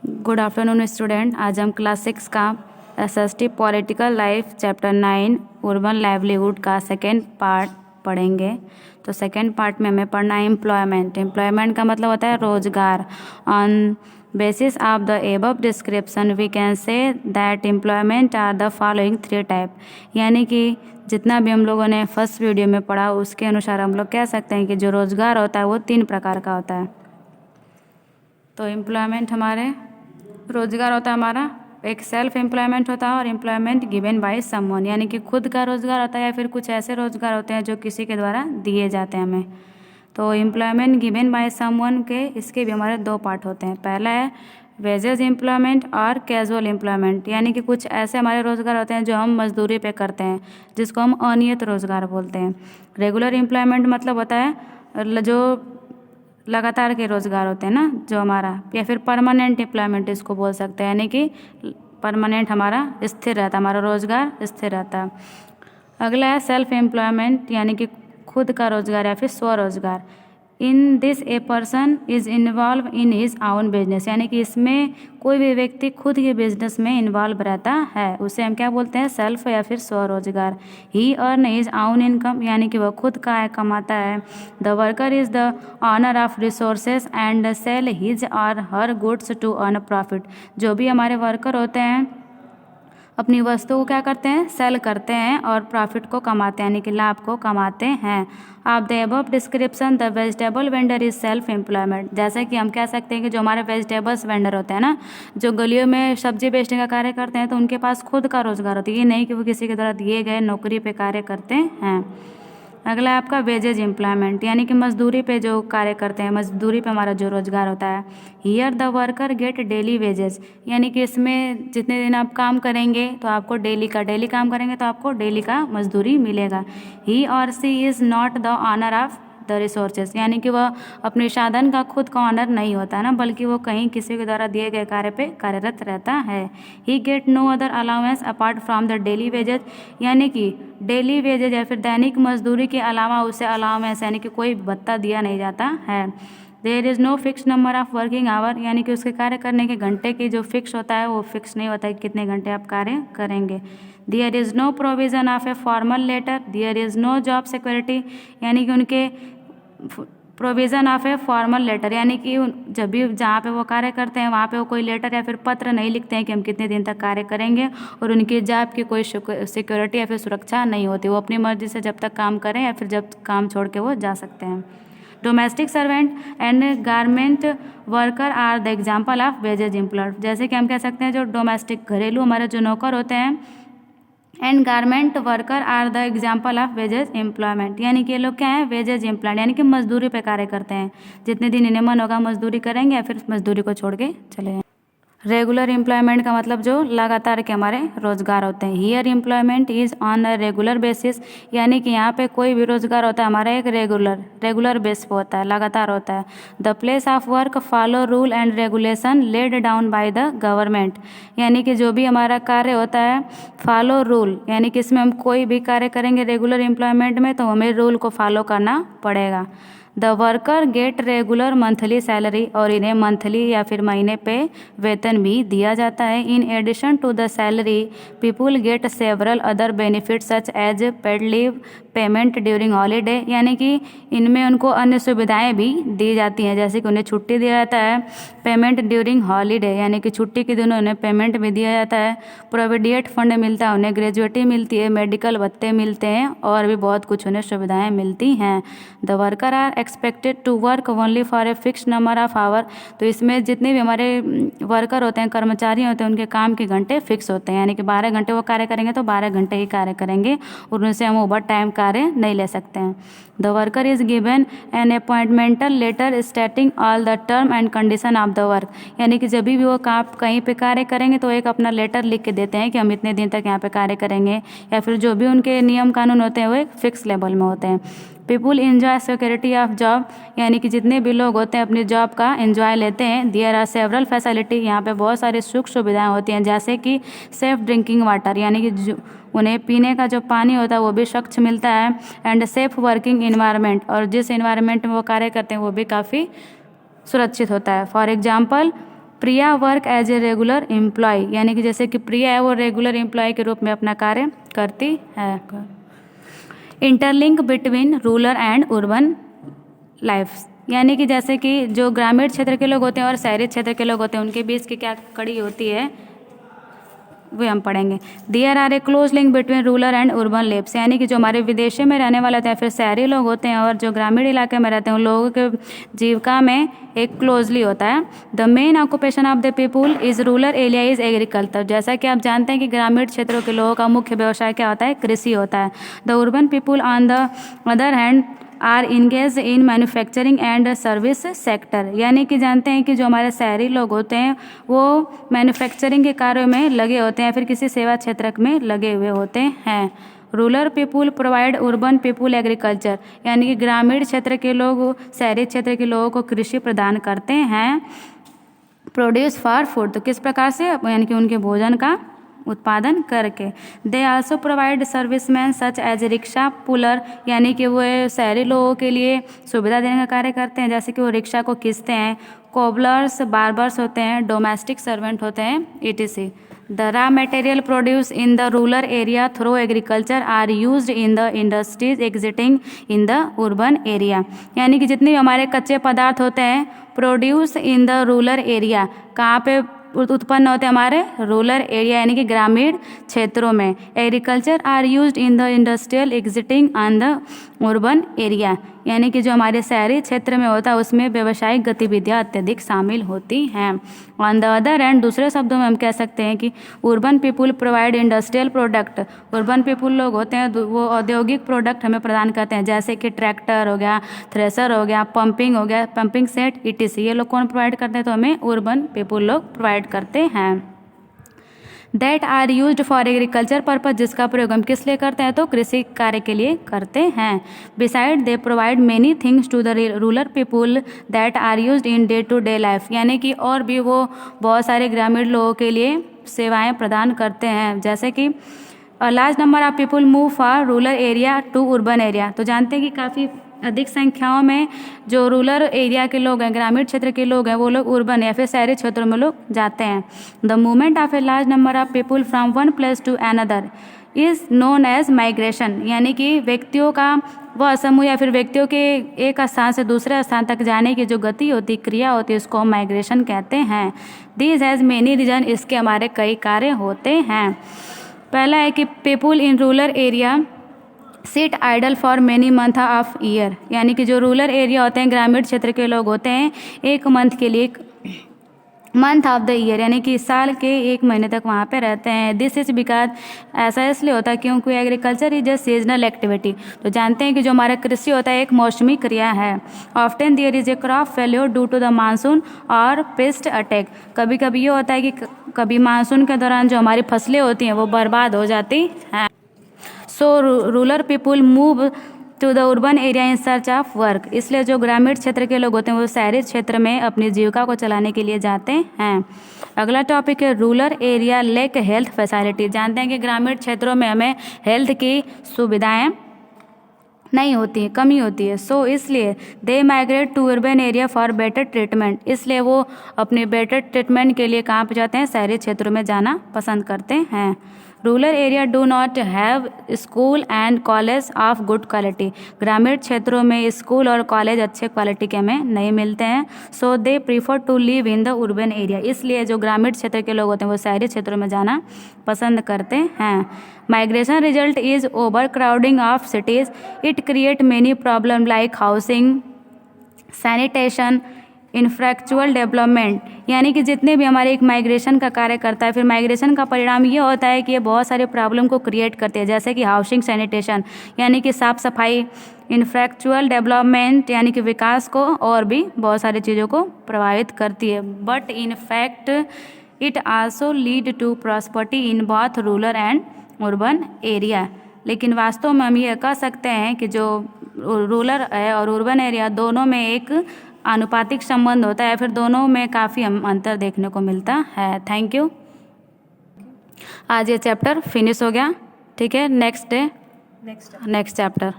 Good afternoon student. आज हम class 6 का SST political life chapter 9 urban livelihood का सेकेंड पार्ट पढ़ेंगे। तो सेकेंड पार्ट में हमें पढ़ना है एम्प्लॉयमेंट। एम्प्लॉयमेंट का मतलब होता है रोजगार। On basis of the above description we can say that employment are the following 3 type. यानी कि जितना भी हम लोगों ने फर्स्ट वीडियो में पढ़ा उसके अनुसार हम लोग कह सकते हैं कि जो रोजगार होता है वो 3 प्रकार का होता है। तो एम्प्लॉयमेंट हमारे रोजगार होता है हमारा, एक सेल्फ एम्प्लॉयमेंट होता है और एम्प्लॉयमेंट गिवन बाय समवन, यानी कि खुद का रोजगार होता है या फिर कुछ ऐसे रोजगार होते हैं जो किसी के द्वारा दिए जाते हैं हमें। तो एम्प्लॉयमेंट गिवन बाय समवन के इसके भी हमारे 2 पार्ट होते हैं। पहला है वेजेज एम्प्लॉयमेंट और कैजुअल एम्प्लॉयमेंट, यानी कि कुछ ऐसे हमारे रोजगार होते हैं जो हम मजदूरी पे करते हैं जिसको हम अनियत रोजगार बोलते हैं। रेगुलर एम्प्लॉयमेंट मतलब होता है जो लगातार के रोजगार होते हैं ना जो हमारा, या फिर परमानेंट एम्प्लॉयमेंट इसको बोल सकते हैं, यानी कि परमानेंट हमारा स्थिर रहता है, हमारा रोजगार स्थिर रहता है। अगला है सेल्फ एम्प्लॉयमेंट, यानी कि खुद का रोजगार या फिर स्वरोजगार। In this a person is involve in his आउन बिजनेस, यानी कि इसमें कोई भी व्यक्ति खुद के बिजनेस में इन्वॉल्व रहता है, उसे हम क्या बोलते हैं, सेल्फ या फिर स्वरोजगार। He earn his own income, यानी कि वह खुद का आय कमाता है। The worker is the owner of resources and sell his or her goods to earn profit. जो भी हमारे वर्कर होते हैं अपनी वस्तु को क्या करते हैं, सेल करते हैं और प्रॉफिट को कमाते हैं, यानी कि लाभ को कमाते हैं। आप the above description the vegetable vendor is self employment. जैसे कि हम कह सकते हैं कि जो हमारे वेजिटेबल्स वेंडर होते हैं ना, जो गलियों में सब्जी बेचने का कार्य करते हैं, तो उनके पास खुद का रोजगार होता है, ये नहीं कि वो किसी के द्वारा दिए गए नौकरी पे कार्य करते हैं। अगला है आपका वेजेज एम्प्लॉयमेंट, यानी कि मजदूरी पे जो कार्य करते हैं, मजदूरी पे हमारा जो रोजगार होता है। Here the worker get daily wages, यानी कि इसमें जितने दिन आप काम करेंगे तो आपको डेली काम करेंगे तो आपको डेली का मजदूरी मिलेगा। He or she is not the owner of the resources, यानी कि वह अपने साधन का खुद का ऑनर नहीं होता है ना, बल्कि वो कहीं किसी के द्वारा दिए गए कार्य पे कार्यरत रहता है। He get no other allowance apart from the daily wages, यानी कि डेली वेजेज या फिर दैनिक मजदूरी के अलावा उसे अलाउंस यानी कि कोई भत्ता दिया नहीं जाता है। There is no fix number of working hour, यानी कि उसके कार्य करने के घंटे की जो फिक्स होता है वो फिक्स नहीं होता है कि कितने घंटे आप कार्य करेंगे। There is no provision of a formal letter, there is no job security, यानी कि उनके provision of a formal letter, यानी कि जब भी जहाँ पे वो कार्य करते हैं वहाँ पे वो कोई लेटर या फिर पत्र नहीं लिखते हैं कि हम कितने दिन तक कार्य करेंगे, और उनकी जॉब की कोई सिक्योरिटी या फिर सुरक्षा नहीं होती। वो अपनी मर्जी से जब तक काम करें या फिर जब काम छोड़ के वो जा सकते हैं। Domestic servant and garment worker are the example of wages employed, जैसे कि हम कह सकते हैं जो डोमेस्टिक घरेलू हमारे जो नौकर होते हैं and garment worker are the example of wages employment, यानी कि ये लोग क्या है, वेजेज एम्प्लॉयड, यानी कि मजदूरी पे कार्य करते हैं, जितने दिन इन्हें मन होगा मजदूरी करेंगे या फिर मजदूरी को छोड़ के चले जाएंगे। रेगुलर एम्प्लॉयमेंट का मतलब जो लगातार के हमारे रोजगार होते हैं। Here employment is on a regular basis, यानी कि यहाँ पे कोई भी रोजगार होता है हमारा एक रेगुलर बेस पे होता है, लगातार होता है। The place of work follow rule and regulation laid down by the government, यानी कि जो भी हमारा कार्य होता है फॉलो रूल, यानी कि इसमें हम कोई भी कार्य करेंगे रेगुलर एम्प्लॉयमेंट में तो हमें रूल को फॉलो करना पड़ेगा। The worker get regular monthly salary, और इन्हें मंथली या फिर महीने पे वेतन भी दिया जाता है। In addition to the salary people get several other benefit such as paid leave, payment during holiday, यानी कि इनमें उनको अन्य सुविधाएं भी दी जाती हैं, जैसे कि उन्हें छुट्टी दिया जाता है, पेमेंट ड्यूरिंग हॉलीडे यानी कि छुट्टी के दिनों उन्हें पेमेंट भी दिया जाता है, प्रोविडेंट फंड मिलता है, उन्हें ग्रेजुएटी मिलती है, मेडिकल भत्ते मिलते हैं और भी बहुत कुछ उन्हें सुविधाएं मिलती हैं। The worker are expected to work only for a fix number of hour, तो इसमें जितने भी हमारे वर्कर होते हैं, कर्मचारी होते हैं, उनके काम के घंटे फिक्स होते हैं, यानी कि 12 घंटे वो कार्य करेंगे तो 12 घंटे ही कार्य करेंगे और उनसे हम ओवर टाइम कार्य नहीं ले सकते हैं। The worker is given an appointmental letter stating all the term and condition of the work, यानी कि जब भी वो काम कहीं पे कार्य करेंगे तो एक अपना लेटर लिख के देते हैं कि हम इतने दिन तक यहाँ पे कार्य करेंगे, या फिर जो भी उनके नियम कानून होते हैं वो एक फिक्स लेवल में होते हैं। People enjoy security of job, यानी कि जितने भी लोग होते हैं अपनी जॉब का एंजॉय लेते हैं। देयर आर सेवरल फैसिलिटी, यहाँ पे बहुत सारी सुख सुविधाएं होती हैं, जैसे कि सेफ ड्रिंकिंग वाटर, यानी कि उन्हें पीने का जो पानी होता है वो भी स्वच्छ मिलता है, एंड सेफ वर्किंग इन्वायरमेंट, और जिस इन्वायरमेंट में वो कार्य करते हैं वो भी काफ़ी सुरक्षित होता है। For example Priya work as a regular employ, यानी कि जैसे कि प्रिया है वो रेगुलर एम्प्लॉय के रूप में अपना कार्य करती है। Interlink between rural and urban life, यानी कि जैसे कि जो ग्रामीण क्षेत्र के लोग होते हैं और शहरी क्षेत्र के लोग होते हैं उनके बीच की क्या कड़ी होती है वो हम पढ़ेंगे। There are a close link between rural and urban lifes, यानी कि जो हमारे विदेशों में रहने वाले होते हैं फिर शहरी लोग होते हैं और जो ग्रामीण इलाके में रहते हैं उन लोगों के जीविका में एक क्लोजली होता है। The main occupation of the people is rural area is agriculture, जैसा कि आप जानते हैं कि ग्रामीण क्षेत्रों के लोगों का मुख्य व्यवसाय क्या होता है, कृषि होता है। The urban people on the other hand are engage in manufacturing and service sector, यानी कि जानते हैं कि जो हमारे शहरी लोग होते हैं वो मैन्युफैक्चरिंग के कार्यों में लगे होते हैं फिर किसी सेवा क्षेत्र में लगे हुए होते हैं। Rural people provide urban people agriculture, यानी कि ग्रामीण क्षेत्र के लोग शहरी क्षेत्र के लोगों को कृषि प्रदान करते हैं। प्रोड्यूस फॉर फूड, तो किस प्रकार से, यानी कि उनके भोजन का उत्पादन करके। They also provide serviceman such as rickshaw puller, यानी कि वो शहरी लोगों के लिए सुविधा देने का कार्य करते हैं, जैसे कि वो रिक्शा को खींचते हैं। कोबलर्स बार्बर्स होते हैं, डोमेस्टिक सर्वेंट होते हैं, etc. The raw material produce in the rural area through agriculture are used in the industries existing in the urban area, यानी कि जितने भी हमारे कच्चे पदार्थ होते हैं produce in the rural area, कहाँ पे उत्पन्न होते हैं, हमारे रूरल एरिया यानी कि ग्रामीण क्षेत्रों में। Agriculture are used in the industrial existing on the urban area, यानी कि जो हमारे शहरी क्षेत्र में होता है उसमें व्यावसायिक गतिविधियां अत्यधिक शामिल होती हैं। ऑन द अदर एंड, दूसरे शब्दों में हम कह सकते हैं कि urban people provide industrial product, urban people लोग होते हैं वो औद्योगिक प्रोडक्ट हमें प्रदान करते हैं, जैसे कि ट्रैक्टर हो गया, थ्रेसर हो गया, पंपिंग हो गया, पंपिंग सेट, etc. ये लोग कौन प्रोवाइड करते हैं, तो हमें अर्बन पीपुल लोग प्रोवाइड करते हैं। That are used for agriculture purpose, जिसका प्रयोग हम किस लिए करते हैं, तो कृषि कार्य के लिए करते हैं। Beside they provide many things to the rural people that are used in day to day life, यानी कि और भी वो बहुत सारे ग्रामीण लोगों के लिए सेवाएं प्रदान करते हैं, जैसे कि large number of people move for rural area to urban area, तो जानते हैं कि काफ़ी अधिक संख्याओं में जो रूरल एरिया के लोग हैं, ग्रामीण क्षेत्र के लोग हैं, वो लोग अर्बन या फिर शहरी क्षेत्रों में लोग जाते हैं। The movement of a large number of people from one place to another is known as migration, यानी कि व्यक्तियों का वह समूह या फिर व्यक्तियों के एक स्थान से दूसरे स्थान तक जाने की जो गति होती, क्रिया होती है, उसको हम माइग्रेशन कहते हैं। दिस हैज़ मेनी रीजन, इसके हमारे कई कार्य होते हैं। पहला है कि people in rural area sit idle for many month of year, यानी कि जो रूरल एरिया होते हैं, ग्रामीण क्षेत्र के लोग होते हैं, एक मंथ के लिए, मंथ ऑफ द ईयर यानी कि साल के एक महीने तक वहाँ पे रहते हैं। दिस इज बिकॉज, ऐसा इसलिए होता है क्योंकि agriculture is a seasonal activity, तो जानते हैं कि जो हमारा कृषि होता है एक मौसमी क्रिया है। Often there is a crop failure due to the monsoon or pest attack, कभी कभी ये होता है कि कभी मानसून के दौरान जो हमारी फसलें होती हैं वो बर्बाद हो जाती हैं। So rural people move to the urban area in search of work, इसलिए जो ग्रामीण क्षेत्र के लोग होते हैं वो शहरी क्षेत्र में अपनी जीविका को चलाने के लिए जाते हैं। अगला टॉपिक है rural area lake health facility, जानते हैं कि ग्रामीण क्षेत्रों में हमें हेल्थ की सुविधाएं नहीं होती है, कमी होती है। सो इसलिए they migrate to urban area for better treatment, इसलिए वो अपने बेटर ट्रीटमेंट के लिए कहाँ पे जाते हैं, शहरी क्षेत्रों में जाना पसंद करते हैं। Rural area do not have school and college of good quality, ग्रामीण क्षेत्रों में स्कूल और कॉलेज अच्छे क्वालिटी के हमें नहीं मिलते हैं। So they prefer to live in the urban area, इसलिए जो ग्रामीण क्षेत्र के लोग होते हैं वो शहरी क्षेत्रों में जाना पसंद करते हैं। Migration result is over crowding of cities, it create many problem like housing, sanitation, infrastructural development, यानी कि जितने भी हमारे एक माइग्रेशन का कार्य करता है, फिर माइग्रेशन का परिणाम ये होता है कि ये बहुत सारे प्रॉब्लम को क्रिएट करते हैं, जैसे कि हाउसिंग, सैनिटेशन यानी कि साफ सफाई, इंफ्रास्ट्रक्चरल डेवलपमेंट यानी कि विकास को, और भी बहुत सारी चीज़ों को प्रभावित करती है। But in fact it also lead to prosperity in both rural and urban area, लेकिन वास्तव में हम ये कह सकते हैं कि जो रूरल है और अर्बन एरिया दोनों में एक आनुपातिक संबंध होता है, फिर दोनों में काफ़ी अंतर देखने को मिलता है। Thank you. आज ये चैप्टर फिनिश हो गया, ठीक है। Next chapter.